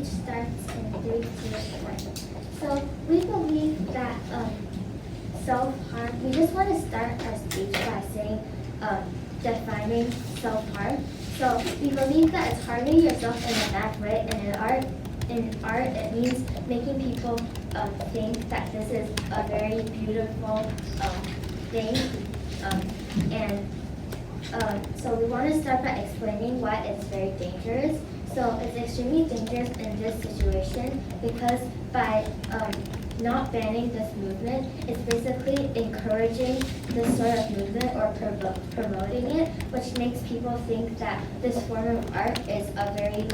speech starts in 3, 2, 1. So we believe that self-harm, we just want to start our speech by saying, defining self-harm. So we believe that it's harming yourself in a bad way, and in art it means making people think that this is a very beautiful thing, so we want to start by explaining why it's very dangerous. So it's extremely dangerous in this situation because by not banning this movement, it's basically encouraging this sort of movement or promoting it, which makes people think that this form of art is a very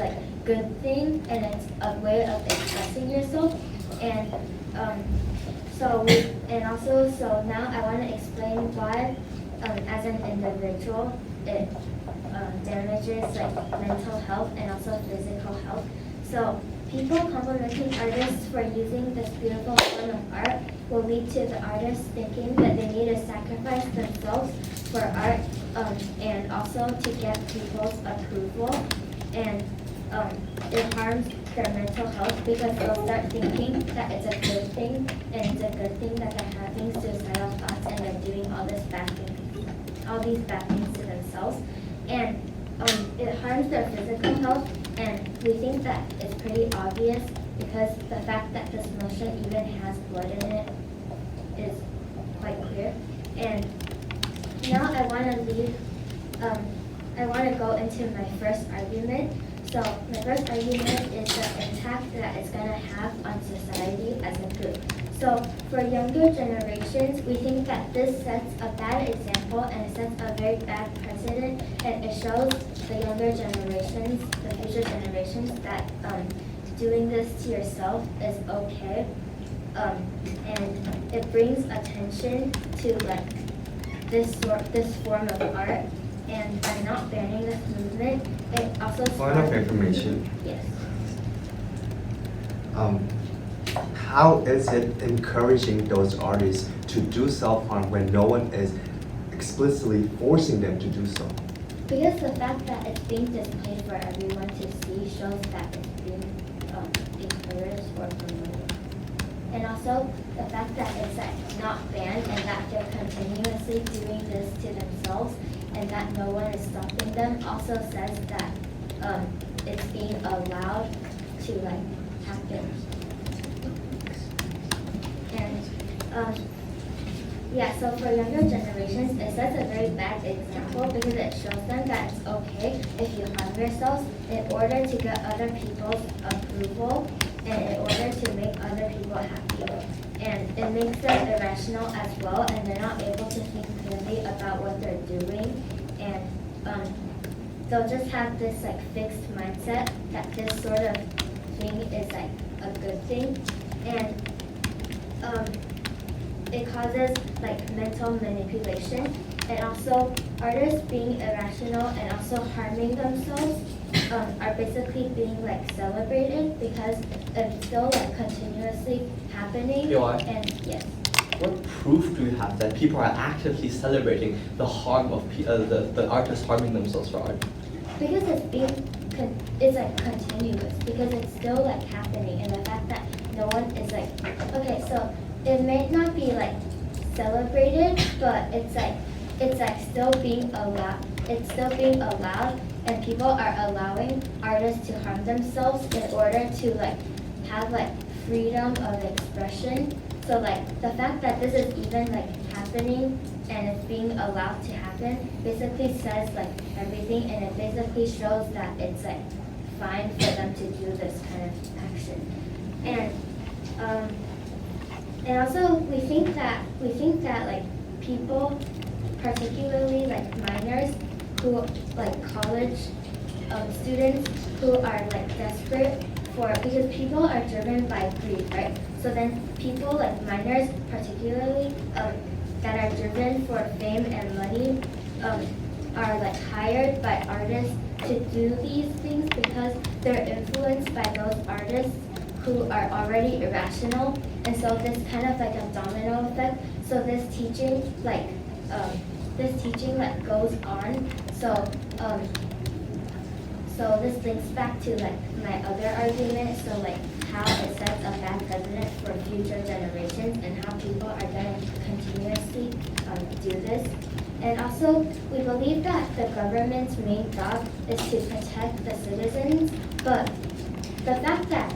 good thing and it's a way of expressing yourself. And so now I want to explain why, as an individual, it damages mental health and also physical health. So people complimenting artists for using this beautiful form of art will lead to the artists thinking that they need to sacrifice themselves for art and also to get people's approval. And it harms their mental health because they'll start thinking that it's a good thing and it's a good thing that they're having suicidal thoughts and they're doing all these bad things to themselves. And it harms their physical health, and we think that it's pretty obvious because the fact that this motion even has blood in it is quite clear. And now I want to go into my first argument. So my first argument is the impact that it's going to have on society as a group. So for younger generations, we think that this sets a bad example and it sets a very bad precedent, and it shows the younger generations, the future generations, that doing this to yourself is okay. And it brings attention to this form of art. And by not banning this movement, it also Point of information. Yes. How is it encouraging those artists to do self-harm when no one is explicitly forcing them to do so? Because the fact that it's being displayed for everyone to see shows that it's being encouraged or promoted. And also the fact that it's not banned and that they're continuously doing this to themselves and that no one is stopping them also says that it's being allowed to happen. And so for younger generations, it sets a very bad example because it shows them that it's okay if you harm yourselves in order to get other people's approval and in order to make other people happy. And it makes them irrational as well, and they're not able to think clearly about what they're doing. And they'll just have this fixed mindset that this sort of thing is a good thing. And it causes mental manipulation, and also artists being irrational and also harming themselves are basically being celebrated because it's still continuously happening. And yes. What proof do you have that people are actively celebrating the harm of the artists harming themselves for art? Because it's continuous, because it's still happening, and the fact that no one is okay, so it may not be celebrated, but it's still being allowed. It's still being allowed, and people are allowing artists to harm themselves in order to have freedom of expression. So the fact that this is even happening and it's being allowed to happen basically says everything, and it basically shows that it's fine for them to do this kind of action. And also we think that people, particularly minors, who college students who are desperate because people are driven by greed, right? So then people minors particularly that are driven for fame and money are hired by artists to do these things because they're influenced by those artists who are already irrational, and so this kind of a domino effect. So this teaching goes on. so this links back to like my other argument. So like how it sets a bad precedent for future generations and how people are going to continuously do this. And also, we believe that the government's main job is to protect the citizens, but the fact that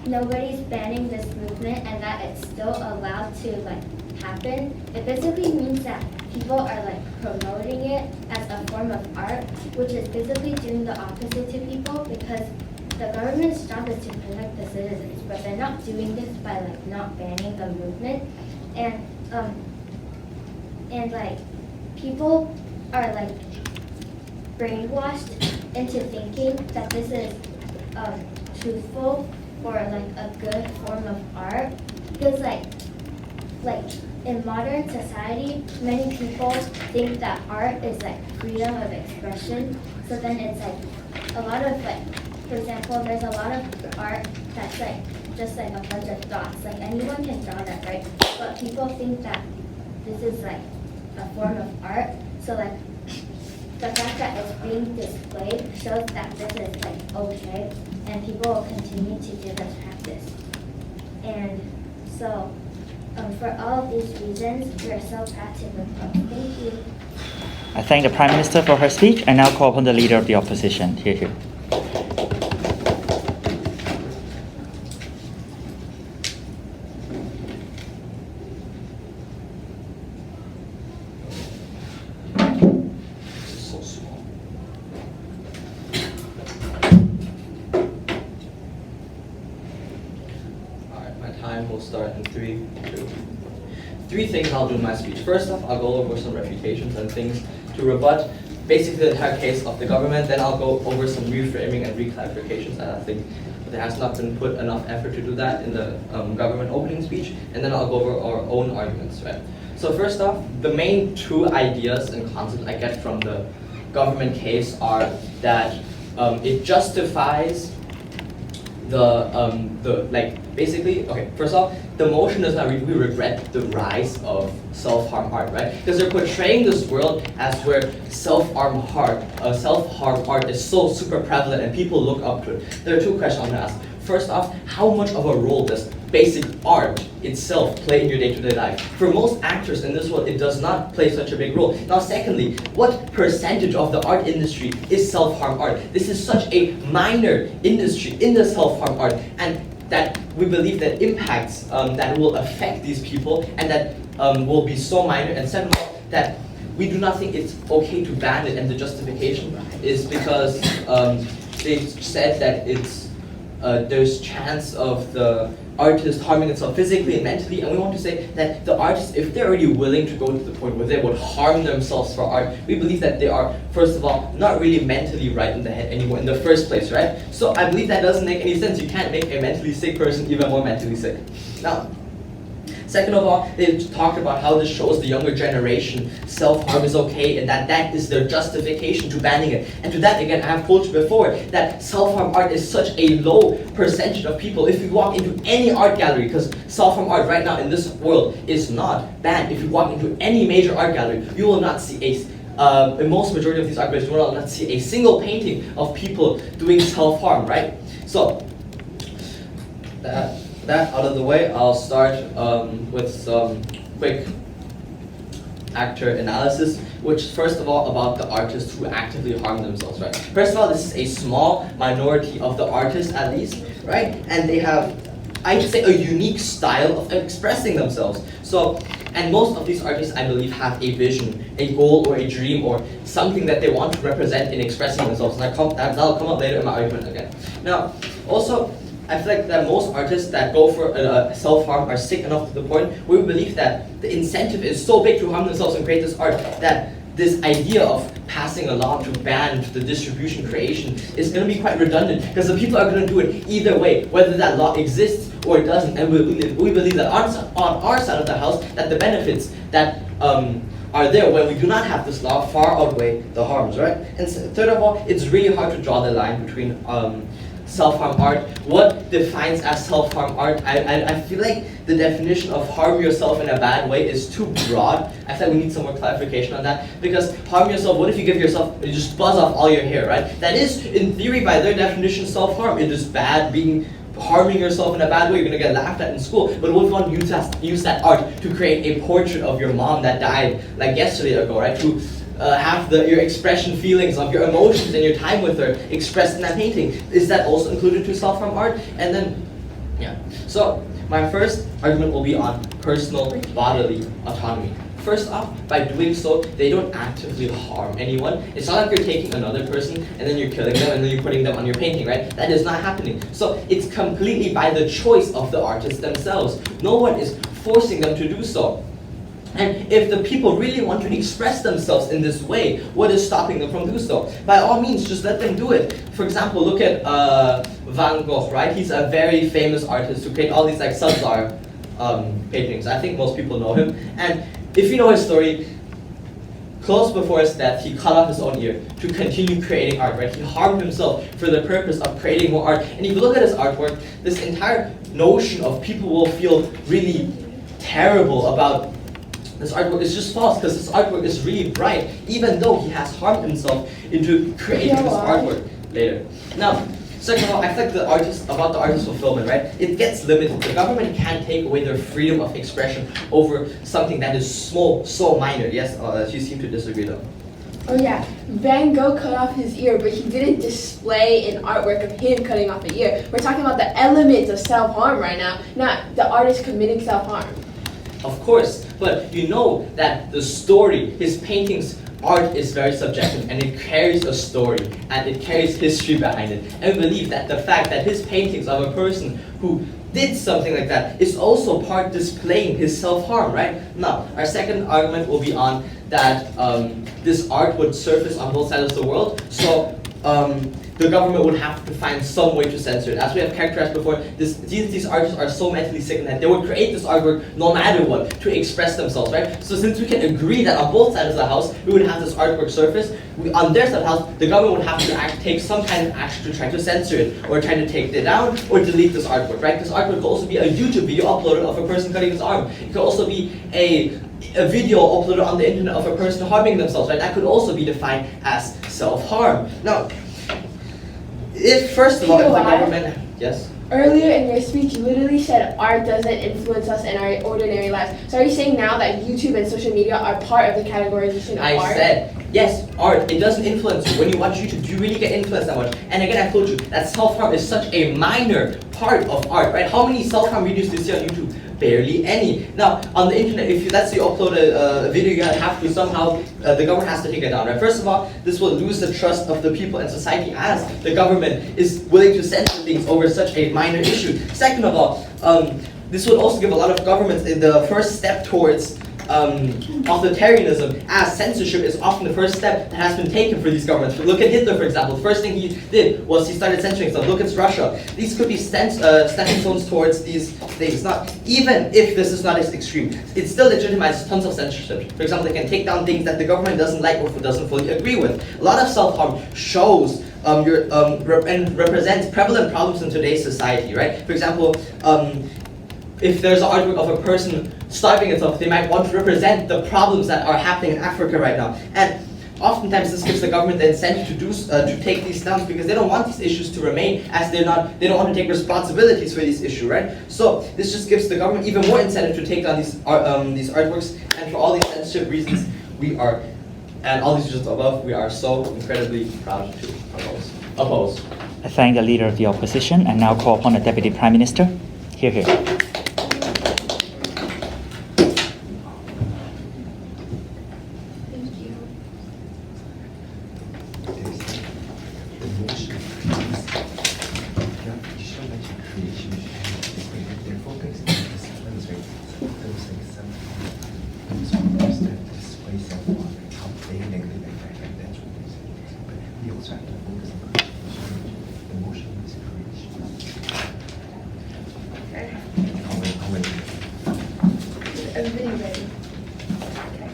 nobody's banning this movement and that it's still allowed to like happen, it basically means that people are like promoting it as a form of art, which is basically doing the opposite to people because the government's job is to protect the citizens, but they're not doing this by like not banning the movement. And like people are like brainwashed into thinking that this is truthful or like a good form of art because like in modern society many people think that art is like freedom of expression, so then it's like a lot of like, for example, there's a lot of art that's like just like a bunch of dots, like anyone can draw that, right? But people think that this is like a form of art, so like the fact that it's being displayed shows that this is like okay, and people will continue to do this practice. And so for all of these reasons, we are so proud to propose. Thank you. I thank the Prime Minister for her speech and now call upon the Leader of the Opposition. Here. We'll start in 3, 2. 3 things I'll do in my speech. First off, I'll go over some refutations and things to rebut basically the entire case of the government. Then I'll go over some reframing and reclarifications, and I think there has not been put enough effort to do that in the government opening speech. And then I'll go over our own arguments, right? So first off, the main 2 ideas and concepts I get from the government case are that it justifies basically, okay, first off, the motion does not we regret the rise of self-harm art, right? Because they're portraying this world as where self-harm art is so super prevalent and people look up to it. There are 2 questions I'm gonna ask. First off, how much of a role does basic art itself play in your day-to-day life? For most actors in this world, it does not play such a big role. Now secondly, what percentage of the art industry is self-harm art? This is such a minor industry in the self-harm art, and that we believe that impacts that will affect these people and that will be so minor, and second of all, that we do not think it's okay to ban it, and the justification is because they said that it's there's chance of the artist harming itself physically and mentally, and we want to say that the artists, if they're already willing to go to the point where they would harm themselves for art, we believe that they are, first of all, not really mentally right in the head anymore in the first place, right? So I believe that doesn't make any sense. You can't make a mentally sick person even more mentally sick. Now, second of all, they talked about how this shows the younger generation self-harm is okay and that is their justification to banning it. And to that, again, I have told you before that self-harm art is such a low percentage of people. If you walk into any art gallery, because self-harm art right now in this world is not banned, if you walk into any major art gallery, you will not see in most majority of these art galleries, you will not see a single painting of people doing self-harm, right? So, that out of the way, I'll start with some quick actor analysis, which is first of all about the artists who actively harm themselves, right? First of all, this is a small minority of the artists at least, right? And they have, I'd say, a unique style of expressing themselves. So, and most of these artists, I believe, have a vision, a goal or a dream or something that they want to represent in expressing themselves. And that'll come up later in my argument again. Now, also, I feel like that most artists that go for self-harm are sick enough to the point where we believe that the incentive is so big to harm themselves and create this art that this idea of passing a law to ban the distribution creation is going to be quite redundant, because the people are going to do it either way, whether that law exists or it doesn't. And we believe that on our side of the house, that the benefits that are there when we do not have this law far outweigh the harms, right? And third of all, it's really hard to draw the line between self-harm art. What defines as self-harm art? I feel like the definition of harm yourself in a bad way is too broad. I feel like we need some more clarification on that. Because harm yourself, what if you give yourself, you just buzz off all your hair, right? That is, in theory, by their definition, self-harm. It is bad, harming yourself in a bad way, you're gonna get laughed at in school. But what if you want to use that art to create a portrait of your mom that died like yesterday ago, right? To have your expression, feelings of your emotions and your time with her expressed in that painting. Is that also included to self-harm art? And then, yeah. So my first argument will be on personal bodily autonomy. First off, by doing so, they don't actively harm anyone. It's not like you're taking another person and then you're killing them and then you're putting them on your painting, right? That is not happening. So it's completely by the choice of the artists themselves. No one is forcing them to do so. And if the people really want to express themselves in this way, what is stopping them from doing so? By all means, just let them do it. For example, look at Van Gogh, right? He's a very famous artist who created all these like Subzar paintings. I think most people know him. And if you know his story, close before his death, he cut off his own ear to continue creating art, right? He harmed himself for the purpose of creating more art. And if you look at his artwork, this entire notion of people will feel really terrible about this artwork is just false, because this artwork is really bright, even though he has harmed himself into creating this artwork later. Now, second of all, I think the artist fulfillment, right? It gets limited. The government can't take away their freedom of expression over something that is small, so minor. Yes, you seem to disagree though. Oh yeah, Van Gogh cut off his ear, but he didn't display an artwork of him cutting off an ear. We're talking about the elements of self-harm right now, not the artist committing self-harm. Of course, but you know that the story, his paintings, art is very subjective and it carries a story and it carries history behind it. And we believe that the fact that his paintings of a person who did something like that is also part displaying his self-harm, right? Now, our second argument will be on that this art would surface on both sides of the world. So the government would have to find some way to censor it. As we have characterized before, these artists are so mentally sick that they would create this artwork no matter what to express themselves, right? So since we can agree that on both sides of the house, we would have this artwork surface, on their side of the house, the government would have to take some kind of action to try to censor it, or try to take it down, or delete this artwork, right? This artwork could also be a YouTube video uploaded of a person cutting his arm. It could also be a video uploaded on the internet of a person harming themselves, right? That could also be defined as self-harm. Now, first of all, if the government, yes? Earlier in your speech, you literally said art doesn't influence us in our ordinary lives. So are you saying now that YouTube and social media are part of the categorization of art? I said, yes, art, it doesn't influence you. When you watch YouTube, do you really get influenced that much? And again, I told you that self-harm is such a minor part of art, right? How many self-harm videos do you see on YouTube? Barely any. Now, on the internet, if let's say you upload a video, you have to somehow, the government has to take it down, right? First of all, this will lose the trust of the people and society as the government is willing to censor things over such a minor issue. Second of all, this would also give a lot of governments the first step towards authoritarianism, as censorship is often the first step that has been taken for these governments. Look at Hitler, for example. The first thing he did was he started censoring stuff. Look at Russia. These could be stepping stones towards these things. Not even if this is not as extreme, it still legitimizes tons of censorship. For example, they can take down things that the government doesn't like or doesn't fully agree with. A lot of self-harm shows and represents prevalent problems in today's society, right? For example, if there's an artwork of a person starving itself, they might want to represent the problems that are happening in Africa right now. And oftentimes this gives the government the incentive to take these down because they don't want these issues to remain, as they don't want to take responsibilities for these issues, right? So this just gives the government even more incentive to take down these artworks. And for all these censorship reasons, and all these reasons above, we are so incredibly proud to oppose. I thank the Leader of the Opposition and now call upon the Deputy Prime Minister. Hear, hear. Everybody ready? Okay.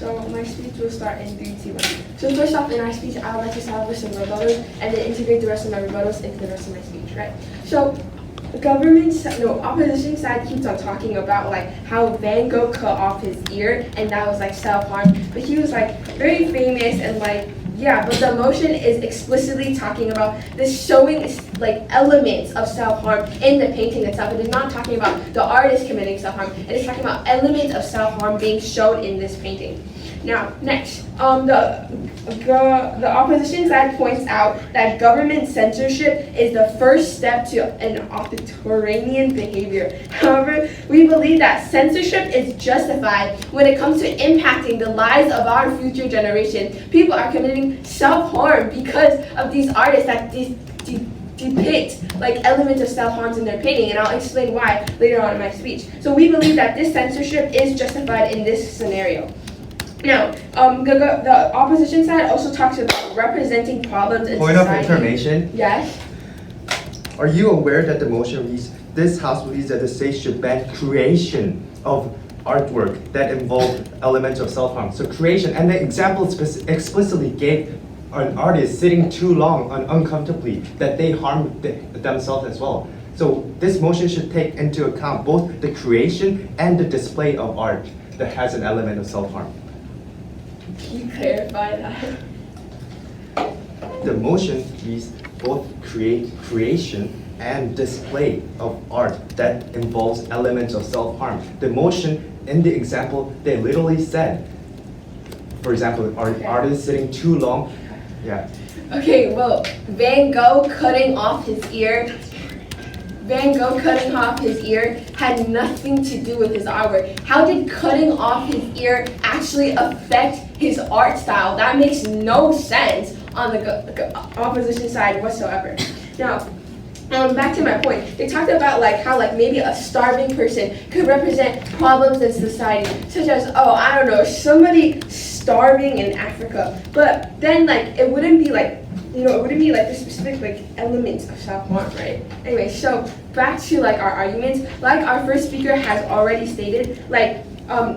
So my speech will start in 3, 2, 1. So first off, in our speech, I would like to start with some rebuttals and then integrate the rest of my rebuttals into the rest of my speech, right? So opposition side keeps on talking about like how Van Gogh cut off his ear and that was like self-harm, but he was like very famous and like, yeah, but the motion is explicitly talking about this showing like elements of self-harm in the painting itself. It is not talking about the artist committing self-harm. It is talking about elements of self-harm being shown in this painting. Now, next, the opposition side points out that government censorship is the first step to an authoritarian behavior. However, we believe that censorship is justified when it comes to impacting the lives of our future generation. People are committing self-harm because of these artists that depict like elements of self-harms in their painting, and I'll explain why later on in my speech. So we believe that this censorship is justified in this scenario. Now, the opposition side also talks about representing problems in Point society. of information. Yes. Are you aware that the motion reads, this House believes that the state should ban creation of artwork that involve elements of self-harm? So creation, and the example explicitly gave an artist sitting too long uncomfortably, that they harm themselves as well. So this motion should take into account both the creation and the display of art that has an element of self-harm. Can you clarify that? The motion reads both creation and display of art that involves elements of self-harm. The motion in the example, they literally said, for example, artist sitting too long. Yeah. Okay, well, Van Gogh cutting off his ear had nothing to do with his artwork. How did cutting off his ear actually affect his art style? That makes no sense on the opposition side whatsoever. Now, back to my point. They talked about like how like maybe a starving person could represent problems in society, such as, oh, I don't know, somebody starving in Africa. But then like it wouldn't be like, you know, it wouldn't be like the specific like elements of self-harm, right? Anyway, so back to like our arguments. Like our first speaker has already stated, like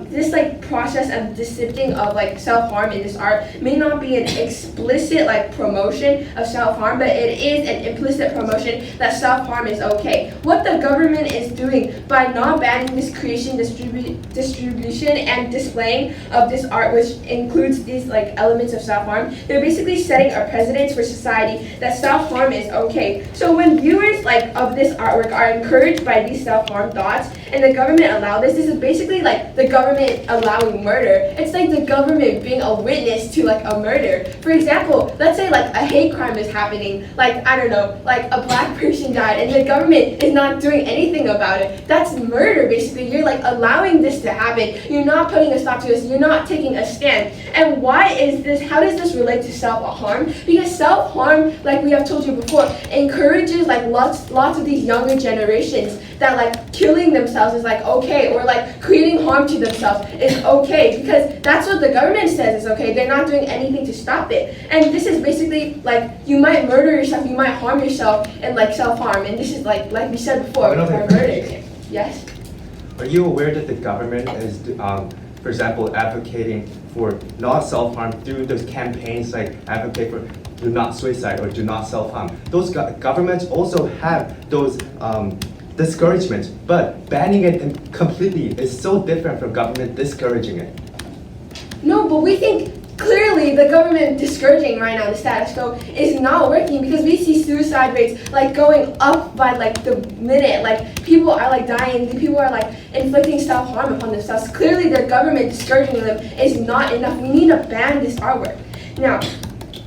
this like process of depicting of like self-harm in this art may not be an explicit like promotion of self-harm, but it is an implicit promotion that self-harm is okay. What the government is doing by not banning this creation, distribution, and displaying of this art, which includes these like elements of self-harm, they're basically setting a precedent for society that self-harm is okay. So when viewers like of this artwork are encouraged by these self-harm thoughts and the government allow this is basically like the government allowing murder. It's like the government being a witness to like a murder. For example, let's say like a hate crime is happening, like I don't know, like a black person died and the government is not doing anything about it. That's murder basically. You're like allowing this to happen. You're not putting a stop to this. You're not taking a stand. And why is this, how does this relate to self-harm? Because self-harm, like we have told you before, encourages like lots of these younger generations that like killing themselves is like okay, or like creating harm to themselves is okay, because that's what the government says is okay. They're not doing anything to stop it. And this is basically like you might murder yourself, you might harm yourself, and like self-harm. And this is like we said before, murder. Yes? Are you aware that the government is, for example, advocating for not self-harm through those campaigns like advocate for do not suicide or do not self-harm? Those governments also have those discouragements, but banning it completely is so different from government discouraging it. No, but we think clearly the government discouraging right now the status quo is not working, because we see suicide rates like going up by like the minute. Like people are like dying, people are like inflicting self-harm upon themselves. Clearly the government discouraging them is not enough. We need to ban this artwork. Now,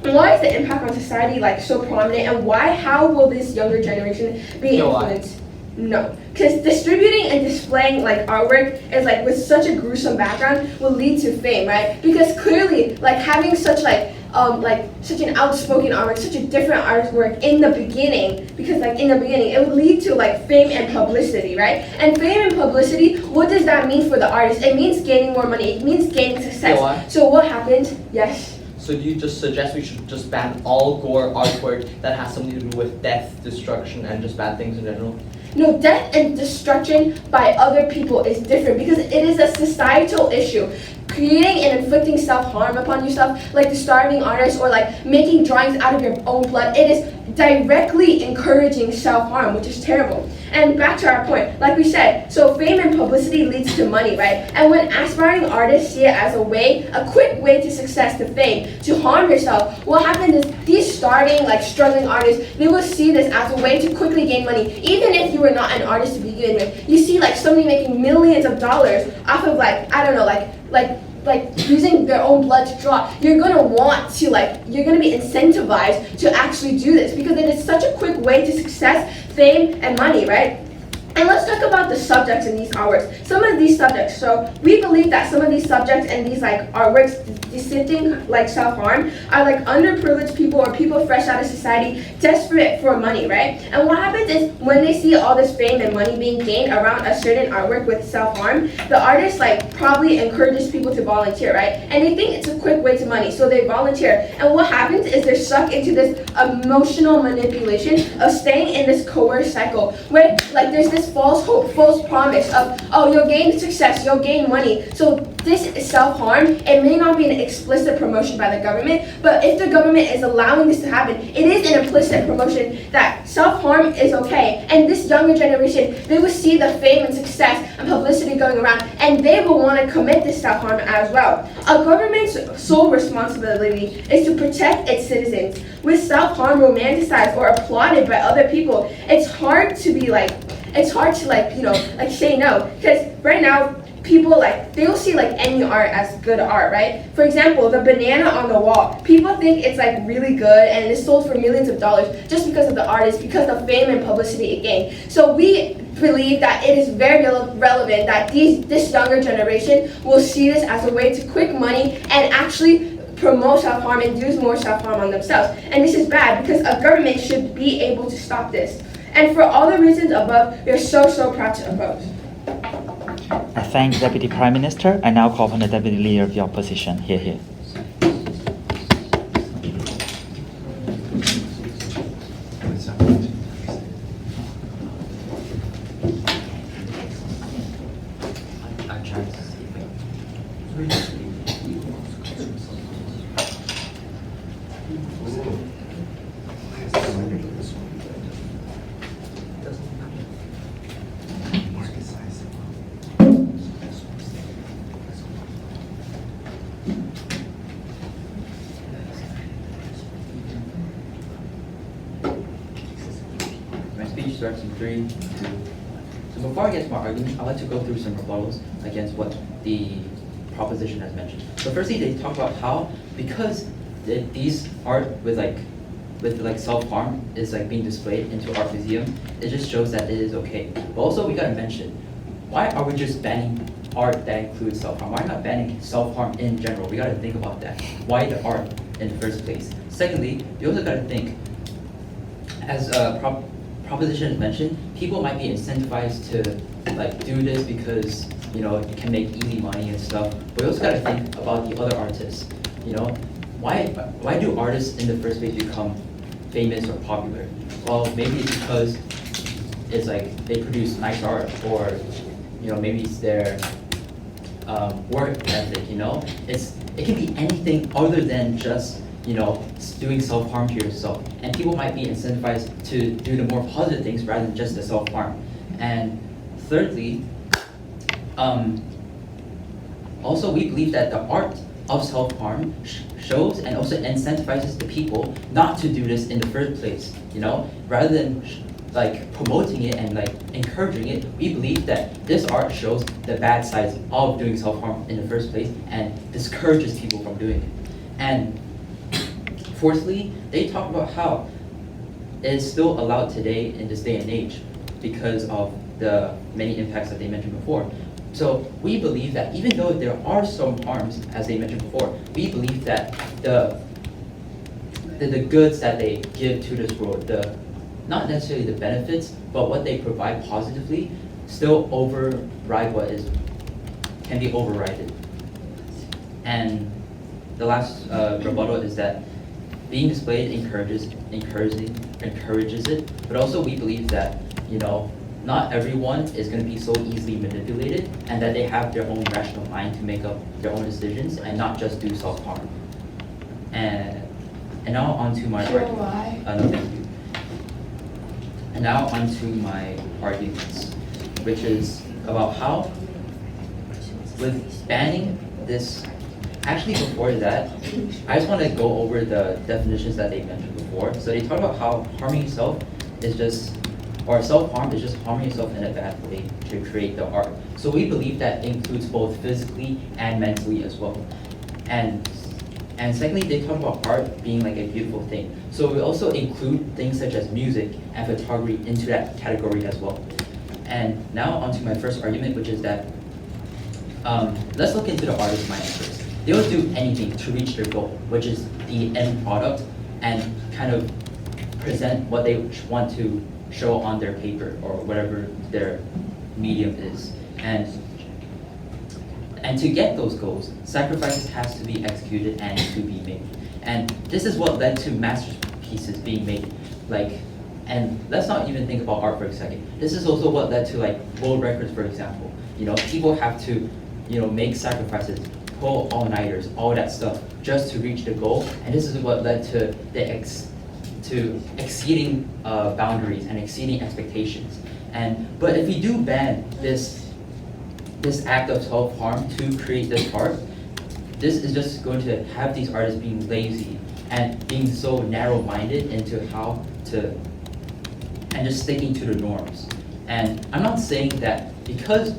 why is the impact on society like so prominent, and how will this younger generation be influenced? No, because distributing and displaying like artwork is like with such a gruesome background will lead to fame, right? Because clearly, like having such such an outspoken artwork, such a different artwork in the beginning, because like in the beginning it would lead to like fame and publicity, right? And fame and publicity, what does that mean for the artist? It means gaining more money. It means gaining success. So what happened? Yes. So do you just suggest we should just ban all gore artwork that has something to do with death, destruction, and just bad things in general? No, death and destruction by other people is different, because it is a societal issue. creating and inflicting self-harm upon yourself, like the starving artist, or like making drawings out of your own blood, it is directly encouraging self-harm, which is terrible. And back to our point, like we said, so fame and publicity leads to money, right? And when aspiring artists see it as a quick way to success, to fame, to harm yourself, what happens is these starving, like struggling artists, they will see this as a way to quickly gain money. Even if you were not an artist to begin with, you see like somebody making millions of dollars off of like, I don't know, like using their own blood to draw, you're gonna want to you're gonna be incentivized to actually do this because it is such a quick way to success, fame, and money, right? And let's talk about the subjects in these artworks. Some of these subjects, so we believe that some of these subjects and these artworks depicting self-harm are underprivileged people or people fresh out of society desperate for money, right? And what happens is when they see all this fame and money being gained around a certain artwork with self-harm, the artist probably encourages people to volunteer, right? And they think it's a quick way to money, so they volunteer. And what happens is they're sucked into this emotional manipulation of staying in this coerced cycle where there's this false hope, false promise of, oh, you'll gain success, you'll gain money. So this is self-harm. It may not be an explicit promotion by the government, but if the government is allowing this to happen, it is an implicit promotion that self-harm is okay. And this younger generation, they will see the fame and success and publicity going around, and they will want to commit this self-harm as well. A government's sole responsibility is to protect its citizens. With self-harm romanticized or applauded by other people, it's hard to say no, because right now people they will see any art as good art, right? For example, the banana on the wall, people think it's really good and it's sold for millions of dollars just because of the artist, because of fame and publicity it gained. So we believe that it is very relevant that this younger generation will see this as a way to quick money and actually promote self-harm and do more self-harm on themselves. And this is bad because a government should be able to stop this. And for all the reasons above, we are so proud to oppose. I thank the Deputy Prime Minister. I now call upon the Deputy Leader of the Opposition. Here. I'm trying to see My speech starts in 3, 2. So before I get to my argument, I'd like to go through some rebuttals against what the proposition has mentioned. So firstly, they talk about how because these art with self-harm is being displayed into art museum, it just shows that it is okay. But also we gotta mention, why are we just banning art that includes self-harm? Why not banning self-harm in general? We gotta think about that. Why the art in the first place? Secondly, we also gotta think, as proposition is mentioned, people might be incentivized to do this because it can make easy money and stuff. But we also gotta think about the other artists. Why do artists in the first place become famous or popular? Well, maybe it's because it's they produce nice art, or maybe it's their work ethic. It can be anything other than just doing self-harm to yourself. And people might be incentivized to do the more positive things rather than just the self-harm. And thirdly, also we believe that the art of self-harm shows and also incentivizes the people not to do this in the first place. Rather than promoting it and encouraging it, we believe that this art shows the bad sides of doing self-harm in the first place and discourages people from doing it. And fourthly, they talk about how it is still allowed today in this day and age because of the many impacts that they mentioned before. So we believe that even though there are some harms, as they mentioned before, we believe that the goods that they give to this world, not necessarily the benefits, but what they provide positively, still override can be overridden. And the last rebuttal is that being displayed encourages it, but also we believe that not everyone is going to be so easily manipulated, and that they have their own rational mind to make up their own decisions and not just do self-harm. And now on to my Sure, argument. why? No, thank you. And now on to my arguments, which is about how, with banning this, actually before that, I just want to go over the definitions that they mentioned before. So they talk about how harming yourself is just, or self-harm is just harming yourself in a bad way to create the art. So we believe that includes both physically and mentally as well. And secondly, they talk about art being like a beautiful thing. So we also include things such as music and photography into that category as well. And now onto my first argument, which is that let's look into the artist's mind first. They will do anything to reach their goal, which is the end product, and kind of present what they want to show on their paper or whatever their medium is. And to get those goals, sacrifices has to be executed and to be made. And this is what led to masterpieces being made. And let's not even think about art for a second. This is also what led to world records, for example. People have to, make sacrifices, pull all-nighters, all that stuff, just to reach the goal. And this is what led to to exceeding boundaries and exceeding expectations. But if we do ban this act of self-harm to create this art, this is just going to have these artists being lazy and being so narrow-minded into how to, and just sticking to the norms. And I'm not saying that because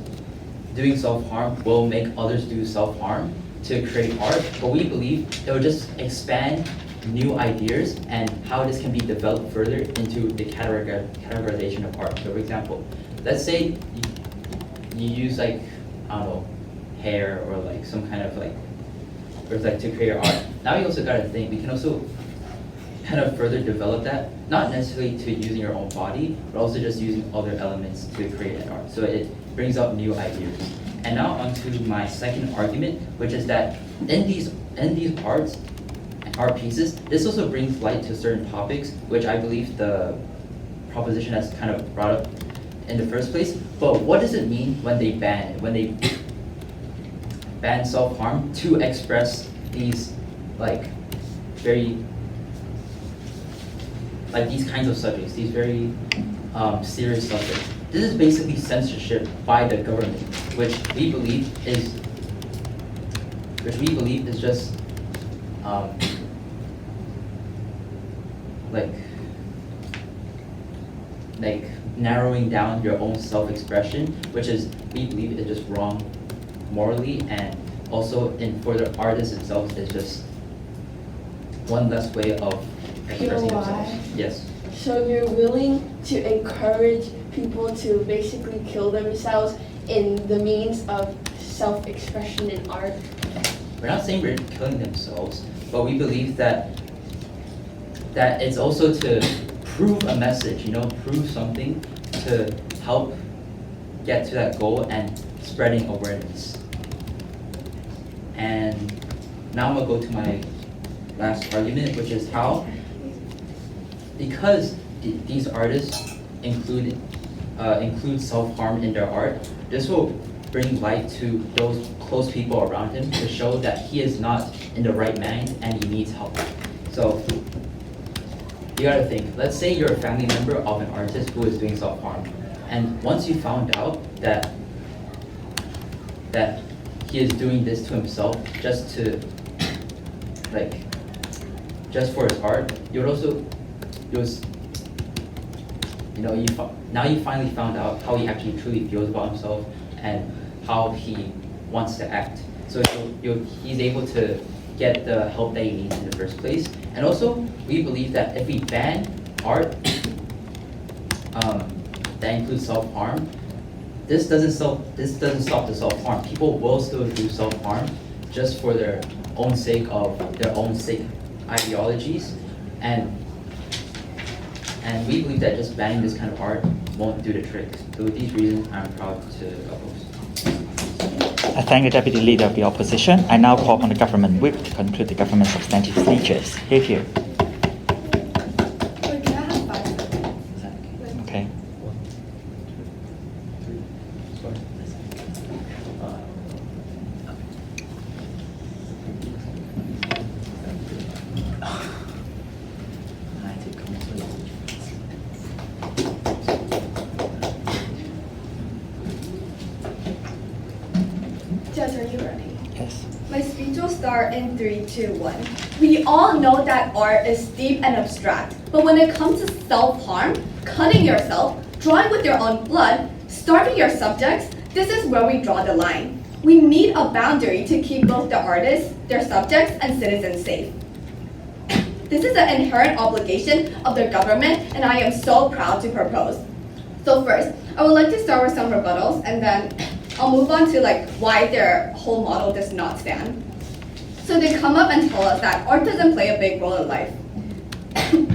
doing self-harm will make others do self-harm to create art, but we believe it will just expand new ideas and how this can be developed further into the categorization of art. So for example, let's say you use I don't know, hair or some kind of or to create art. Now you also gotta think, we can also kind of further develop that, not necessarily to using your own body, but also just using other elements to create an art. So it brings up new ideas. And now onto my second argument, which is that in these art pieces, this also brings light to certain topics, which I believe the proposition has kind of brought up in the first place. But what does it mean when they ban it? When they ban self-harm to express these very these kinds of subjects, these very serious subjects? This is basically censorship by the government, which we believe is just narrowing down your own self-expression, which is, we believe, is just wrong morally, and also for the artists themselves is just one less way of expressing themselves. Yes. So you're willing to encourage people to basically kill themselves in the means of self-expression in art? We're not saying we're killing themselves, but we believe that it's also to prove a message, prove something to help get to that goal and spreading awareness. And now I'm gonna go to my last argument, which is how, because these artists include self-harm in their art, this will bring light to those close people around him to show that he is not in the right mind and he needs help. So you gotta think, let's say you're a family member of an artist who is doing self-harm, and once you found out that he is doing this to himself just for his art, now you finally found out how he actually truly feels about himself and how he wants to act. So he's able to get the help that he needs in the first place. And also, we believe that if we ban art that includes self-harm, this doesn't stop the self-harm. People will still do self-harm just for their own sake ideologies, and we believe that just banning this kind of art won't do the trick. So with these reasons, I'm proud to oppose. I thank the Deputy Leader of the Opposition. I now call upon the Government Whip to conclude the government's substantive speeches. Here. Wait, can I have 5 seconds? Okay. Jess, are you ready? Yes. My speech will start in 3, 2, 1. We all know that art is deep and abstract, but when it comes to self-harm, cutting yourself, drawing with your own blood, starving your subjects, this is where we draw the line. We need a boundary to keep both the artists, their subjects, and citizens safe. This is an inherent obligation of the government, and I am so proud to propose. So first, I would like to start with some rebuttals, and then I'll move on to why their whole model does not stand. So they come up and tell us that art doesn't play a big role in life.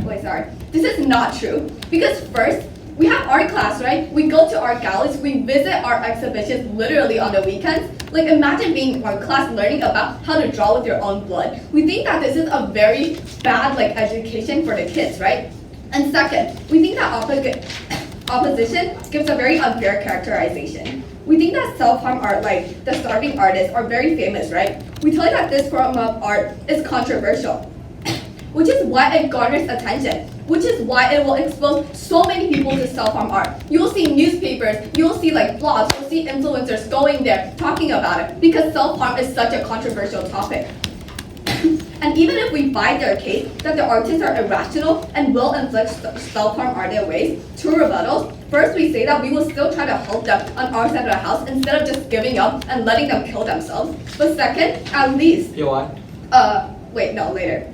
Wait, sorry. This is not true, because first, we have art class, right? We go to art galleries, we visit art exhibitions literally on the weekends. Imagine being in art class learning about how to draw with your own blood. We think that this is a very bad education for the kids, right? And second, we think that opposition gives a very unfair characterization. We think that self-harm art, like the starving artists, are very famous, right? We tell you that this form of art is controversial, which is why it garners attention, which is why it will expose so many people to self-harm art. You'll see newspapers, you'll see blogs, you'll see influencers going there talking about it because self-harm is such a controversial topic. And even if we buy their case that the artists are irrational and will inflict self-harm art in ways, two rebuttals. First, we say that we will still try to help them on our side of the house instead of just giving up and letting them kill themselves. But second, at least, later.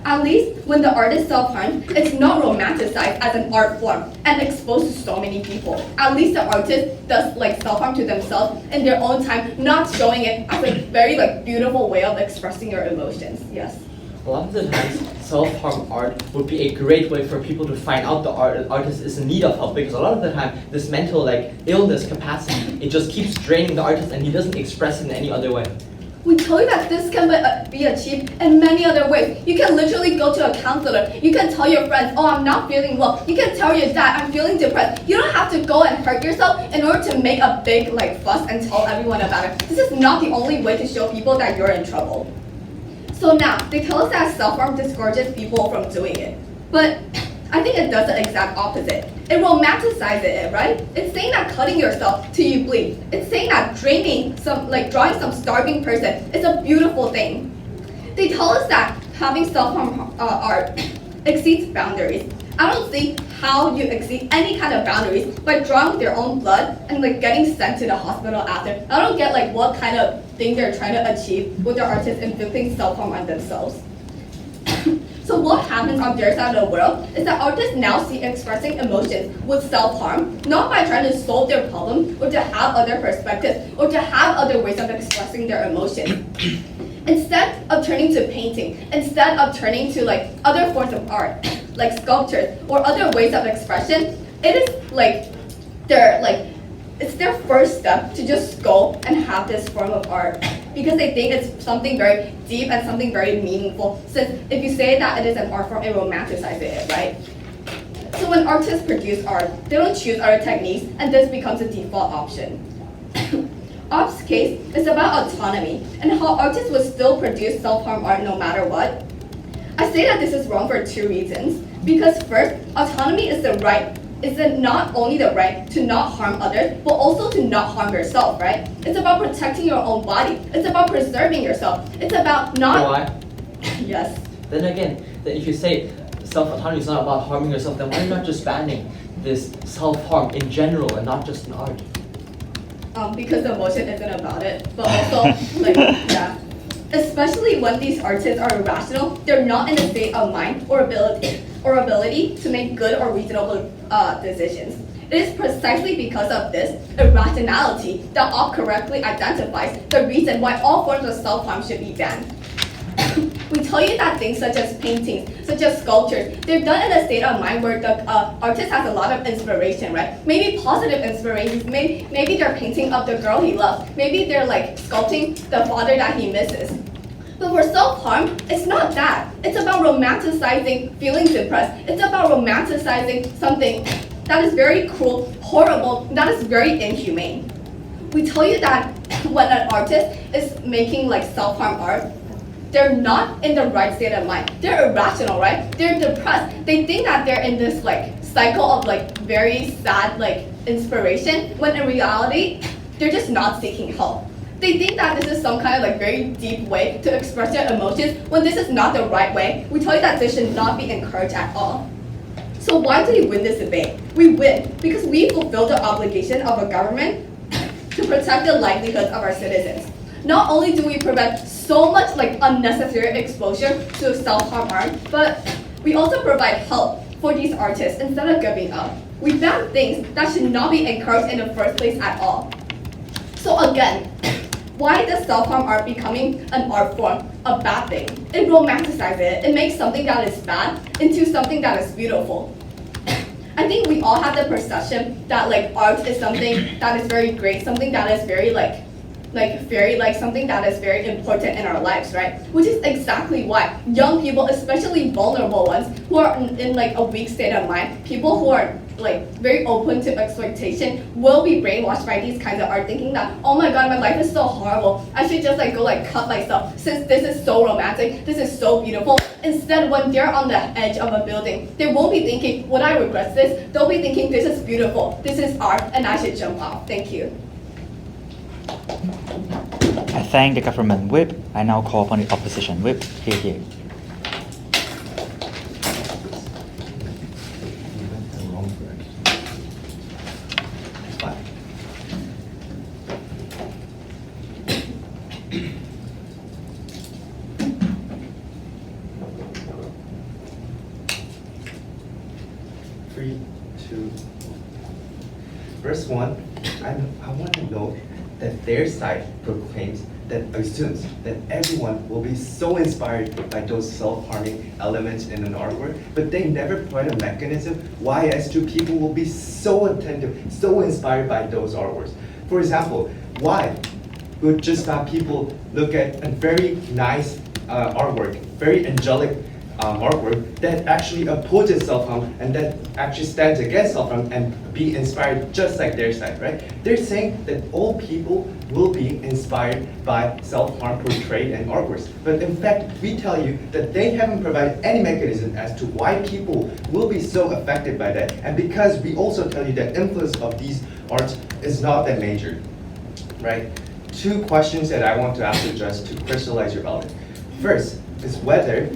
At least when the artist self-harm, it's not romanticized as an art form and exposed to so many people. At least the artist does self-harm to themselves in their own time, not showing it as a very beautiful way of expressing your emotions. Yes. A lot of the times, self-harm art would be a great way for people to find out the artist is in need of help, because a lot of the time, this mental illness capacity, it just keeps draining the artist and he doesn't express it in any other way. We tell you that this can be achieved in many other ways. You can literally go to a counselor. You can tell your friends, oh, I'm not feeling well. You can tell your dad, I'm feeling depressed. You don't have to go and hurt yourself in order to make a big fuss and tell everyone about it. This is not the only way to show people that you're in trouble. So now, they tell us that self-harm discourages people from doing it. But I think it does the exact opposite. It romanticizes it, right? It's saying that cutting yourself till you bleed. It's saying that drawing some starving person is a beautiful thing. They tell us that having self-harm art exceeds boundaries. I don't see how you exceed any kind of boundaries by drawing with your own blood and getting sent to the hospital after. I don't get what kind of thing they're trying to achieve with their artists inflicting self-harm on themselves. So what happens on their side of the world is that artists now see expressing emotions with self-harm, not by trying to solve their problem or to have other perspectives or to have other ways of expressing their emotions. Instead of turning to painting, instead of turning to other forms of art, like sculptures or other ways of expression, it is it's their first step to just go and have this form of art because they think it's something very deep and something very meaningful. Since if you say that it is an art form, it romanticizes it, right? So when artists produce art, they don't choose other techniques, and this becomes a default option. Op's case is about autonomy and how artists will still produce self-harm art no matter what. I say that this is wrong for two reasons. Because first, autonomy is not only the right to not harm others, but also to not harm yourself, right? It's about protecting your own body. It's about preserving yourself. It's about not... Why? Yes. Then again, if you say self-autonomy is not about harming yourself, then why are you not just banning this self-harm in general and not just in art? Because the emotion isn't about it, but also, yeah. Especially when these artists are irrational, they're not in a state of mind or ability to make good or reasonable decisions. It is precisely because of this irrationality that Op correctly identifies the reason why all forms of self-harm should be banned. We tell you that things such as paintings, such as sculptures, they're done in a state of mind where the artist has a lot of inspiration, right? Maybe positive inspirations, maybe they're painting of the girl he loves, maybe they're sculpting the father that he misses. But for self-harm, it's not that. It's about romanticizing feeling depressed. It's about romanticizing something That is very cruel, horrible, that is very inhumane. We tell you that when an artist is making like self-harm art, they're not in the right state of mind. They're irrational, right? They're depressed. They think that they're in this like cycle of like very sad like inspiration, when in reality, they're just not seeking help. They think that this is some kind of like very deep way to express their emotions, when this is not the right way. We tell you that this should not be encouraged at all. So why do we win this debate? We win because we fulfill the obligation of a government to protect the livelihoods of our citizens. Not only do we prevent so much like unnecessary exposure to self-harm art, but we also provide help for these artists instead of giving up. We ban things that should not be encouraged in the first place at all. So again, why does self-harm art becoming an art form a bad thing? It romanticizes it. It makes something that is bad into something that is beautiful. I think we all have the perception that like art is something that is very great, something that is very something that is very important in our lives, right? Which is exactly why young people, especially vulnerable ones, who are in like a weak state of mind, people who are like very open to exploitation, will be brainwashed by these kinds of art, thinking that, oh my god, my life is so horrible, I should just like go like cut myself, since this is so romantic, this is so beautiful. Instead, when they're on the edge of a building, they won't be thinking, would I regret this? They'll be thinking, this is beautiful, this is art, and I should jump off. Thank you. I thank the government whip. I now call upon the opposition whip. Here. Three, two. First one, I want to note that their side proclaims that assumes that everyone will be so inspired by those self-harming elements in an artwork, but they never provide a mechanism why as to people will be so attentive, so inspired by those artworks. For example, why would just not people look at a very nice artwork, very angelic artwork that actually opposes self-harm and that actually stands against self-harm and be inspired just like their side, right? They're saying that all people will be inspired by self-harm portrayed in artworks. But in fact, we tell you that they haven't provided any mechanism as to why people will be so affected by that. And because we also tell you that influence of these arts is not that major, right? Two questions that I want to ask you just to crystallize your value. First is whether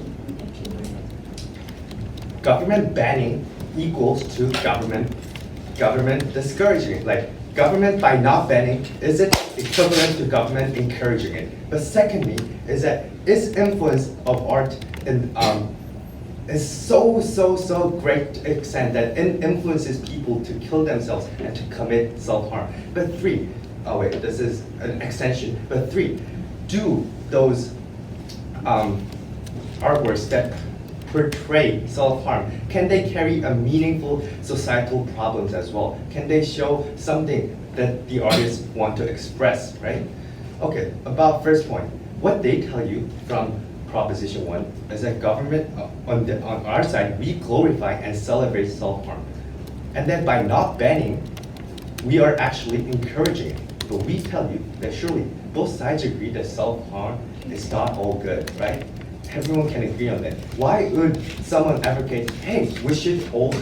government banning equals to government discouraging it. Like government by not banning, is it equivalent to government encouraging it? But secondly, is that its influence of art in, is so great extent that it influences people to kill themselves and to commit self-harm. But three, oh wait, this is an extension. But three, do those artworks that portray self-harm, can they carry a meaningful societal problems as well? Can they show something that the artists want to express, right? Okay, about first point, what they tell you from Proposition 1 is that government, on our side, we glorify and celebrate self-harm. And then by not banning, we are actually encouraging it. But we tell you that surely both sides agree that self-harm is not all good, right? Everyone can agree on that. Why would someone advocate, hey, we should all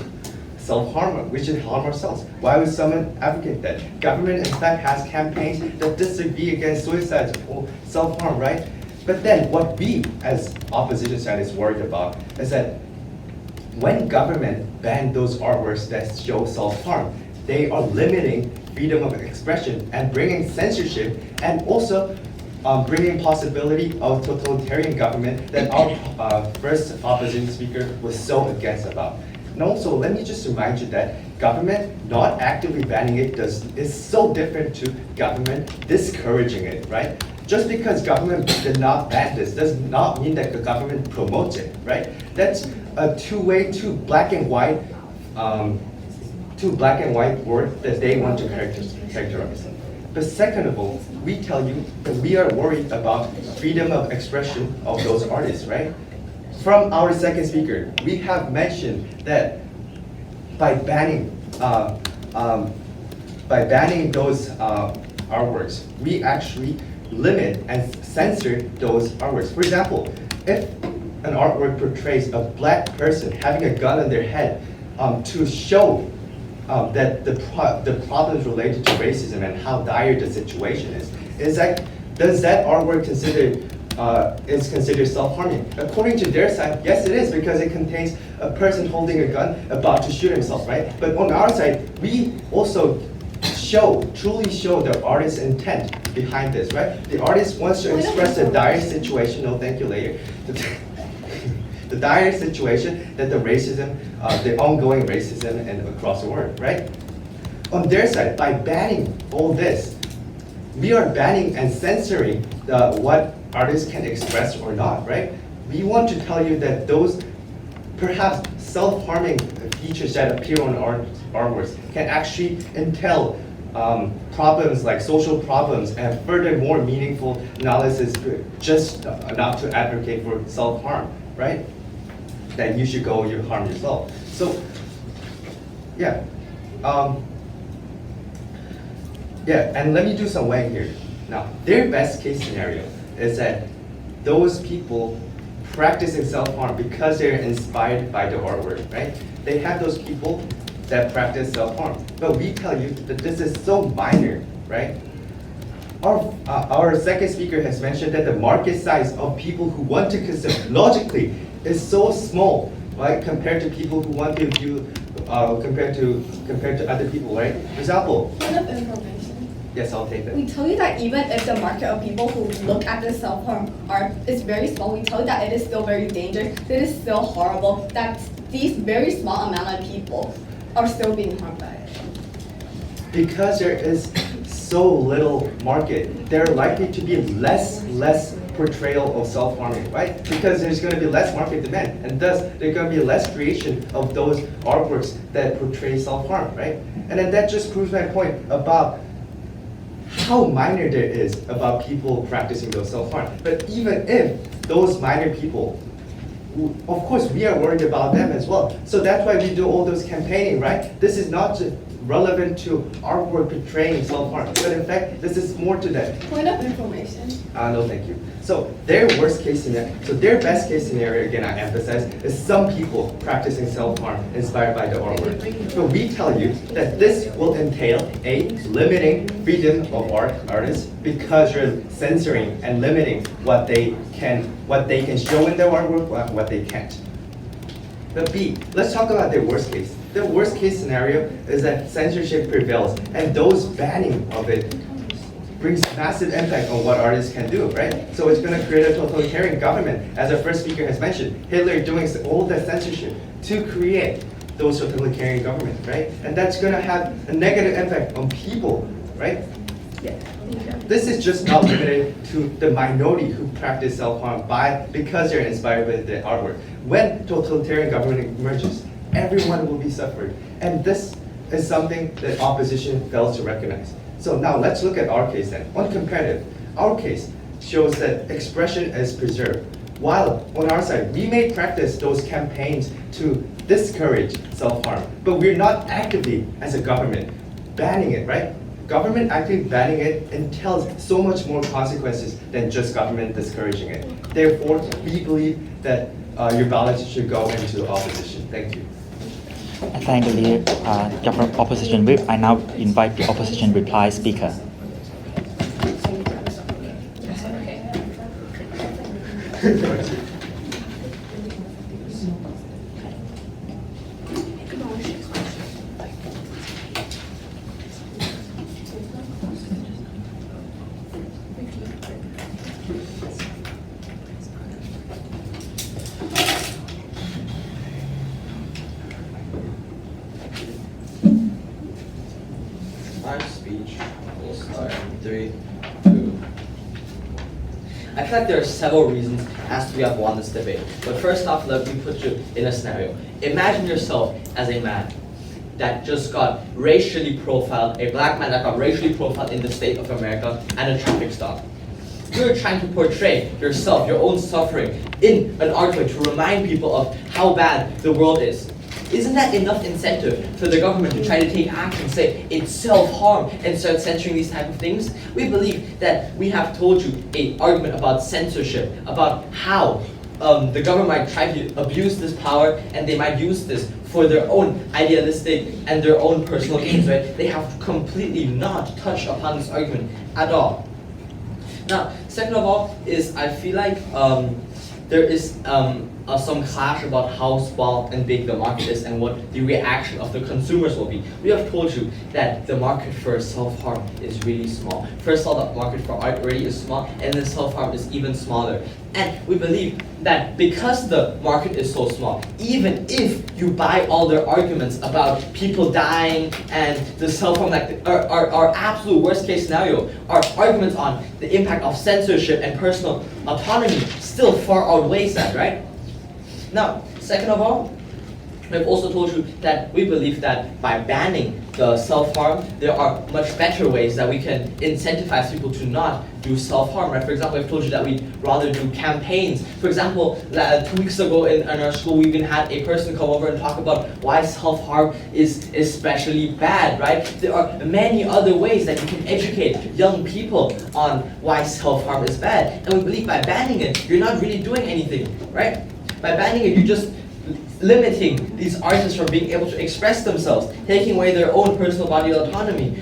self-harm, we should harm ourselves? Why would someone advocate that? Government, in fact, has campaigns that disagree against suicide or self-harm, right? But then what we, as opposition side, is worried about is that when government ban those artworks that show self-harm, they are limiting freedom of expression and bringing censorship and also bringing possibility of totalitarian government that our first opposition speaker was so against about. And also, let me just remind you that government not actively banning it is so different to government discouraging it, right? Just because government did not ban this does not mean that the government promotes it, right? That's a two-way, two black and white word that they want to characterize. But second of all, we tell you that we are worried about freedom of expression of those artists, right? From our second speaker, we have mentioned that by banning by banning those artworks, we actually limit and censor those artworks. For example, if an artwork portrays a black person having a gun on their head to show that the problems related to racism and how dire the situation is that, does that artwork is considered self-harming? According to their side, yes it is, because it contains a person holding a gun about to shoot himself, right? But on our side, we also truly show the artist's intent behind this, right? The artist wants to express the dire situation, no thank you later, the dire situation that the racism, the ongoing racism and across the world, right? On their side, by banning all this, we are banning and censoring what artists can express or not, right? We want to tell you that those perhaps self-harming features that appear on artworks can actually entail problems like social problems and furthermore meaningful analysis just not to advocate for self-harm, right? That you should go, you harm yourself. So, yeah. Yeah, and let me do some weighing here. Now, their best case scenario is that those people practicing self-harm because they're inspired by the artwork, right? They have those people that practice self-harm. But we tell you that this is so minor, right? Our second speaker has mentioned that the market size of people who want to consume logically is so small, right? Compared to people who want to view, compared to other people, right? For example, Point of information. yes, I'll take that. We tell you that even if the market of people who look at the self-harm art is very small, we tell you that it is still very dangerous, it is still horrible, that these very small amount of people are still being harmed by it. Because there is so little market, there are likely to be less portrayal of self-harming, right? Because there's going to be less market demand, and thus there's going to be less creation of those artworks that portray self-harm, right? And then that just proves my point about how minor there is about people practicing those self-harm. But even if those minor people, of course we are worried about them as well. So that's why we do all those campaigning, right? This is not just relevant to artwork portraying self-harm, but in fact, this is more to that. Point of information. No, thank you. So their worst case scenario, so their best case scenario, again, I emphasize, is some people practicing self-harm inspired by the artwork. But we tell you that this will entail a limiting freedom of artists because you're censoring and limiting what they can show in their artwork, what they can't. But B, let's talk about their worst case. The worst case scenario is that censorship prevails, and those banning of it brings massive impact on what artists can do, right? So it's going to create a totalitarian government, as our first speaker has mentioned. Hitler doing all the censorship to create those totalitarian governments, right? And that's going to have a negative impact on people, right? Yeah. This is just not limited to the minority who practice self-harm because they're inspired by the artwork. When totalitarian government emerges, everyone will be suffered. And this is something that opposition fails to recognize. So now let's look at our case then. On comparative, our case shows that expression is preserved. While on our side, we may practice those campaigns to discourage self-harm, but we're not actively, as a government, banning it, right? Government actively banning it entails so much more consequences than just government discouraging it. Therefore, we believe that your ballot should go into opposition. Thank you. I thank the government opposition whip. I now invite the opposition reply speaker. My speech will start in 3, 2. I feel like there are several reasons as to we have won this debate. But first off, let me put you in a scenario. Imagine yourself as a man that just got racially profiled, a black man that got racially profiled in the state of America and a traffic stop. You're trying to portray yourself, your own suffering, in an artwork to remind people of how bad the world is. Isn't that enough incentive for the government to try to take action, say it's self-harm, and start censoring these type of things? We believe that we have told you an argument about censorship, about how the government might try to abuse this power, and they might use this for their own idealistic and their own personal gains, right? They have completely not touched upon this argument at all. Now, second of all is I feel like there is some clash about how small and big the market is and what the reaction of the consumers will be. We have told you that the market for self-harm is really small. First of all, the market for art already is small, and then self-harm is even smaller. And we believe that because the market is so small, even if you buy all their arguments about people dying and the self-harm, like our absolute worst case scenario, our arguments on the impact of censorship and personal autonomy still far outweighs that, right? Now, second of all, we've also told you that we believe that by banning the self-harm, there are much better ways that we can incentivize people to not do self-harm, right? For example, we've told you that we'd rather do campaigns. For example, 2 weeks ago in our school, we even had a person come over and talk about why self-harm is especially bad, right? There are many other ways that you can educate young people on why self-harm is bad. And we believe by banning it, you're not really doing anything, right? By banning it, you're just limiting these artists from being able to express themselves, taking away their own personal body autonomy,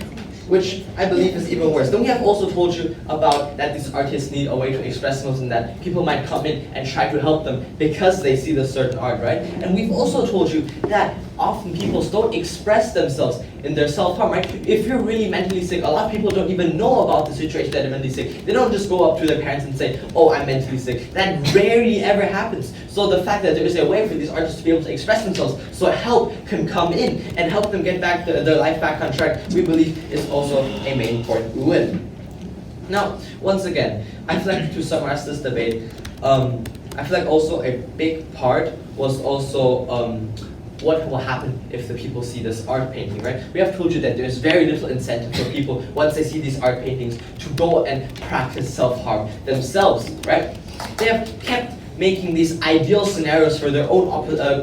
which I believe is even worse. Then we have also told you about that these artists need a way to express themselves and that people might come in and try to help them because they see the certain art, right? And we've also told you that often people don't express themselves in their self-harm, right? If you're really mentally sick, a lot of people don't even know about the situation that they're mentally sick. They don't just go up to their parents and say, oh, I'm mentally sick. That rarely ever happens. So the fact that there is a way for these artists to be able to express themselves so help can come in and help them get back their life back on track, we believe is also a main point we win. Now, once again, I feel like to summarize this debate, I feel like also a big part was also what will happen if the people see this art painting, right? We have told you that there's very little incentive for people, once they see these art paintings, to go and practice self-harm themselves, right? They have kept making these ideal scenarios for their own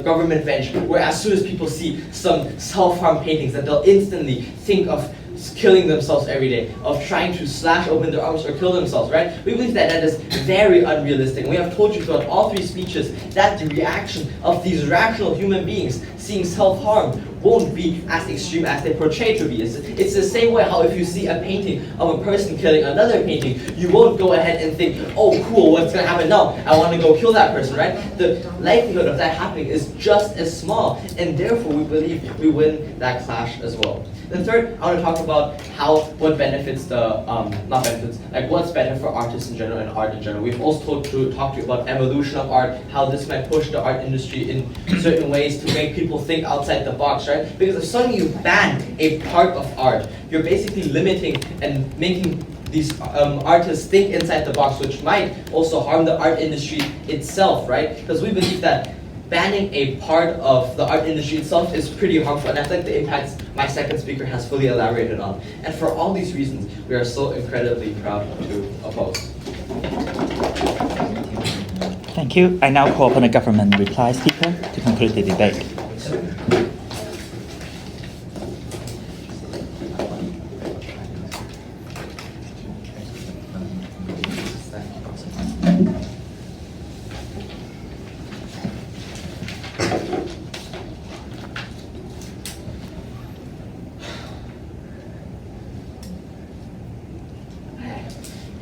government venture, where as soon as people see some self-harm paintings, that they'll instantly think of killing themselves every day, of trying to slash open their arms or kill themselves, right? We believe that that is very unrealistic. We have told you throughout all three speeches that the reaction of these rational human beings seeing self-harm won't be as extreme as they portray to be. It's the same way how if you see a painting of a person killing another painting, you won't go ahead and think, oh cool, what's going to happen now? I want to go kill that person, right? The likelihood of that happening is just as small, and therefore we believe we win that clash as well. Then third, I want to talk about what benefits the, not benefits, like what's better for artists in general and art in general. We've also talked to you about evolution of art, how this might push the art industry in certain ways to make people think outside the box, right? Because if suddenly you ban a part of art, you're basically limiting and making these artists think inside the box, which might also harm the art industry itself, right? Because we believe that banning a part of the art industry itself is pretty harmful, and I think the impacts my second speaker has fully elaborated on. And for all these reasons, we are so incredibly proud to oppose. Thank you. I now call upon the government reply speaker to conclude the debate.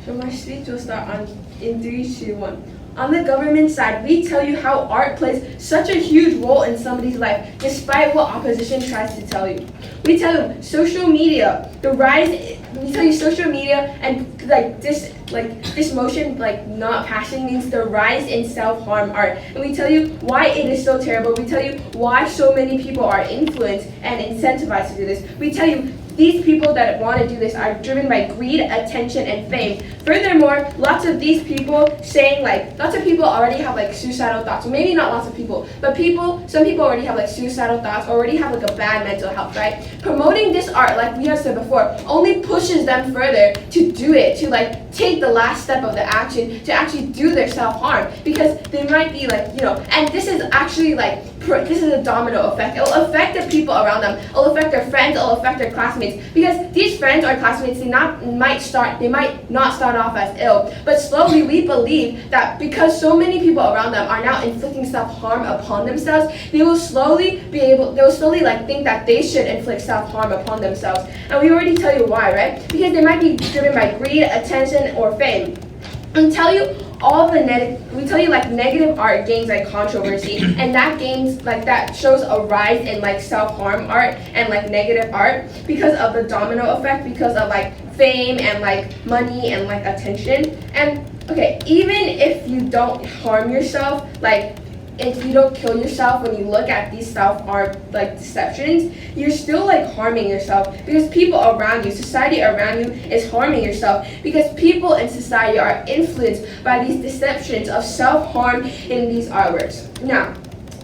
So my speech will start in 3, 2, 1. On the government side, we tell you how art plays such a huge role in somebody's life, despite what opposition tries to tell you. We tell you social media, the rise. We tell you social media and this motion not passing means the rise in self-harm art. And we tell you why it is so terrible. We tell you why so many people are influenced and incentivized to do this. We tell you these people that want to do this are driven by greed, attention, and fame. Furthermore, lots of these people saying lots of people already have suicidal thoughts. Maybe not lots of people, but some people already have suicidal thoughts, already have a bad mental health, right? Promoting this art, like we have said before, only pushes them further to do it, to take the last step of the action to actually do their self-harm, because they might be like, and this is actually like, this is a domino effect. It will affect the people around them. It will affect their friends. It will affect their classmates, because these friends or classmates, they might not start off as ill, but slowly we believe that because so many people around them are now inflicting self-harm upon themselves, they will slowly like think that they should inflict self-harm upon themselves. And we already tell you why, right? Because they might be driven by greed, attention, or fame. We tell you like negative art gains like controversy, and that shows a rise in like self-harm art and like negative art because of the domino effect, because of like fame and like money and like attention. And okay, even if you don't harm yourself, like if you don't kill yourself when you look at these self-harm like deceptions, you're still like harming yourself, because people around you, society around you is harming yourself, because people in society are influenced by these deceptions of self-harm in these artworks. Now,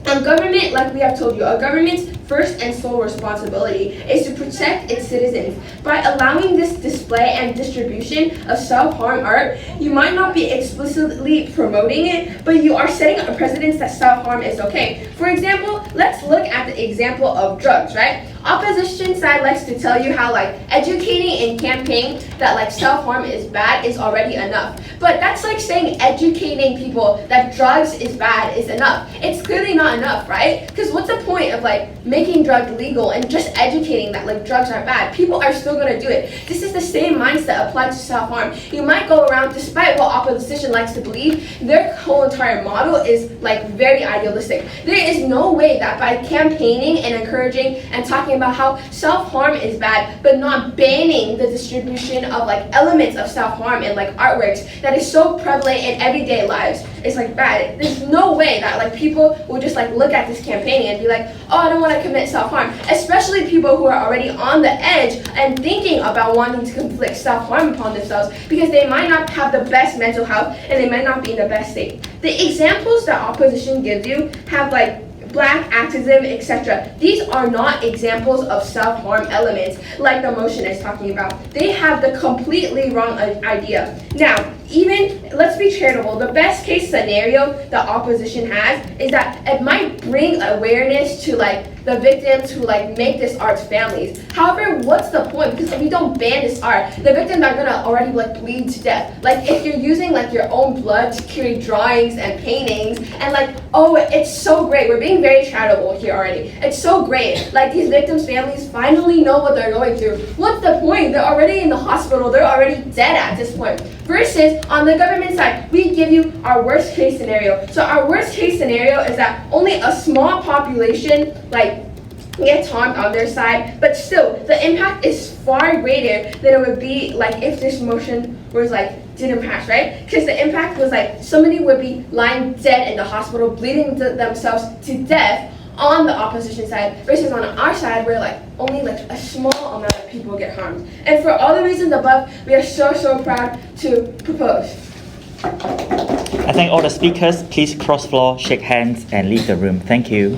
a government, like we have told you, a government's first and sole responsibility is to protect its citizens. By allowing this display and distribution of self-harm art, you might not be explicitly promoting it, but you are setting a precedence that self-harm is okay. For example, let's look at the example of drugs, right? Opposition side likes to tell you how like educating and campaigning that like self-harm is bad is already enough. But that's like saying educating people that drugs is bad is enough. It's clearly not enough, right? Because what's the point of like making drugs legal and just educating that like drugs are bad? People are still gonna do it. This is the same mindset applied to self-harm. You might go around, despite what opposition likes to believe, their whole entire model is like very idealistic. There is no way that by campaigning and encouraging and talking about how self-harm is bad, but not banning the distribution of like elements of self-harm in like artworks that is so prevalent in everyday lives, it's like bad. There's no way that like people will just like look at this campaign and be like, oh, I don't want to commit self-harm. Especially people who are already on the edge and thinking about wanting to inflict self-harm upon themselves, because they might not have the best mental health and they might not be in the best state. The examples that opposition gives you have like Black activism, etc. These are not examples of self-harm elements like the motion is talking about. They have the completely wrong idea. Now, even, let's be charitable, the best case scenario the opposition has is that it might bring awareness to like the victims who like make this art's families. However, what's the point? Because if we don't ban this art, the victims are gonna already like bleed to death. Like if you're using like your own blood to create drawings and paintings and like, oh, it's so great. We're being very charitable here already. It's so great. Like these victims' families finally know what they're going through. What's the point? They're already in the hospital. They're already dead at this point. Versus on the government side, we give you our worst case scenario. So our worst case scenario is that only a small population like gets harmed on their side, but still the impact is far greater than it would be like if this motion was like didn't pass, right? Because the impact was like somebody would be lying dead in the hospital, bleeding themselves to death on the opposition side, versus on our side where like only like a small amount of people get harmed. And for all the reasons above, we are so proud to propose. I thank all the speakers. Please cross floor, shake hands, and leave the room. Thank you.